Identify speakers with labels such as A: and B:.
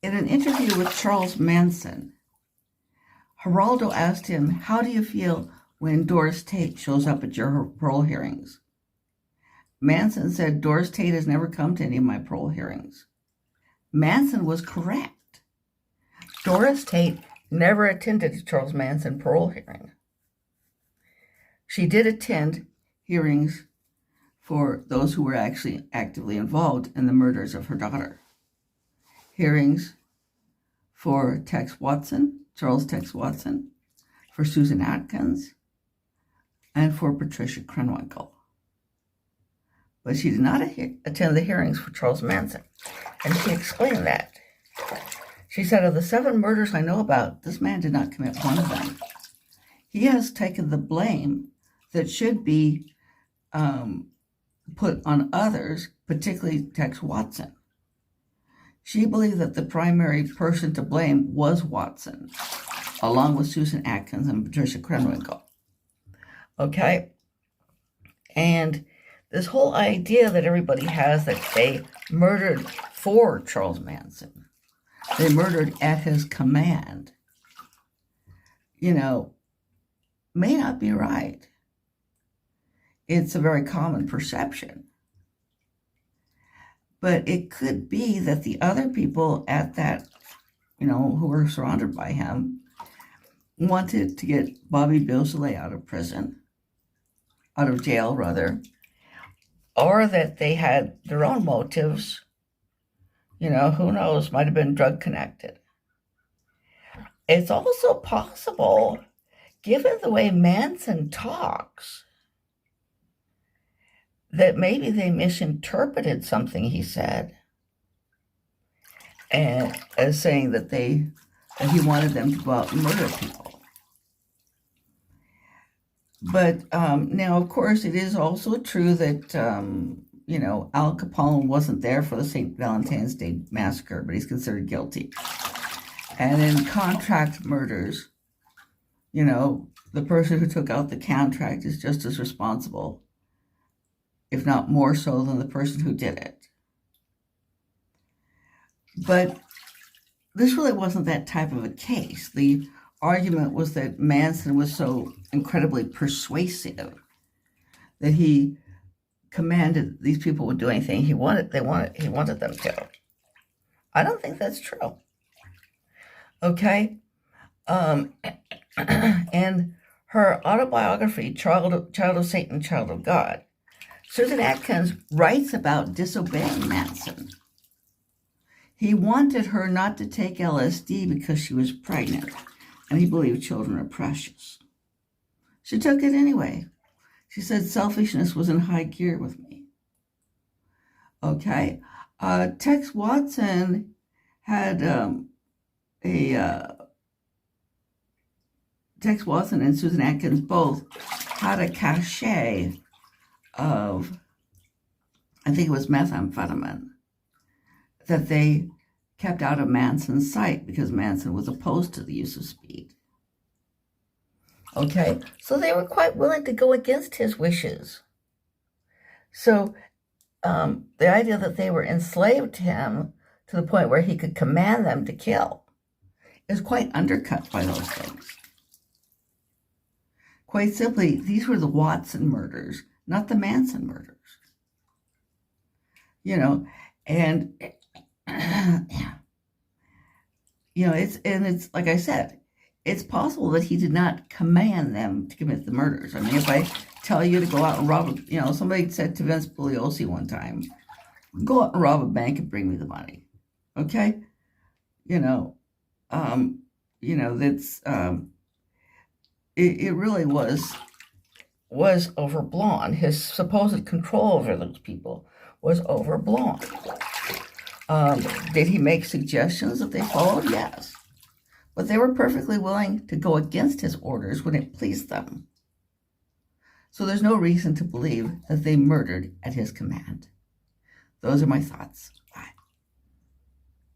A: In an interview with Charles Manson, Geraldo asked him, "How do you feel when Doris Tate shows up at your parole hearings?" Manson said, "Doris Tate has never come to any of my parole hearings." Manson was correct. Doris Tate never attended a Charles Manson parole hearing. She did attend hearings for those who were actually actively involved in the murders of her daughter. Hearings for Tex Watson, Charles Tex Watson, for Susan Atkins, and for Patricia Krenwinkel. But she did not attend the hearings for Charles Manson, and she explained that. She said, "Of the 7 murders I know about, this man did not commit one of them. He has taken the blame that should be put on others, particularly Tex Watson." She believed that the primary person to blame was Watson, along with Susan Atkins and Patricia Krenwinkel. Okay? And this whole idea that everybody has that they murdered for Charles Manson, they murdered at his command, may not be right. It's a very common perception. But it could be that the other people at that, who were surrounded by him, wanted to get Bobby Beausoleil out of jail, or that they had their own motives. Who knows, might have been drug connected. It's also possible, given the way Manson talks, that maybe they misinterpreted something he said, and as saying that he wanted them to go out and murder people. But now, of course, it is also true that Al Capone wasn't there for the St. Valentine's Day massacre, but he's considered guilty. And in contract murders, the person who took out the contract is just as responsible, if not more so, than the person who did it. But this really wasn't that type of a case. The argument was that Manson was so incredibly persuasive that he commanded these people would do anything he wanted them to. I don't think that's true. Okay? And her autobiography, Child of Satan, Child of God, Susan Atkins writes about disobeying Manson. He wanted her not to take LSD because she was pregnant, and he believed children are precious. She took it anyway. She said selfishness was in high gear with me. Okay. Tex Watson had Tex Watson and Susan Atkins both had a cachet of, I think it was methamphetamine, that they kept out of Manson's sight because Manson was opposed to the use of speed. Okay, so they were quite willing to go against his wishes. So the idea that they were enslaved to him to the point where he could command them to kill is quite undercut by those things. Quite simply, these were the Watson murders, not the Manson murders. And it's like I said, it's possible that he did not command them to commit the murders. I mean, if I tell you to go out and rob, somebody said to Vince Bugliosi one time, "Go out and rob a bank and bring me the money." Okay? That's it really was overblown. His supposed control over those people was overblown. Did he make suggestions that they followed? Yes. But they were perfectly willing to go against his orders when it pleased them. So there's no reason to believe that they murdered at his command. Those are my thoughts. Bye.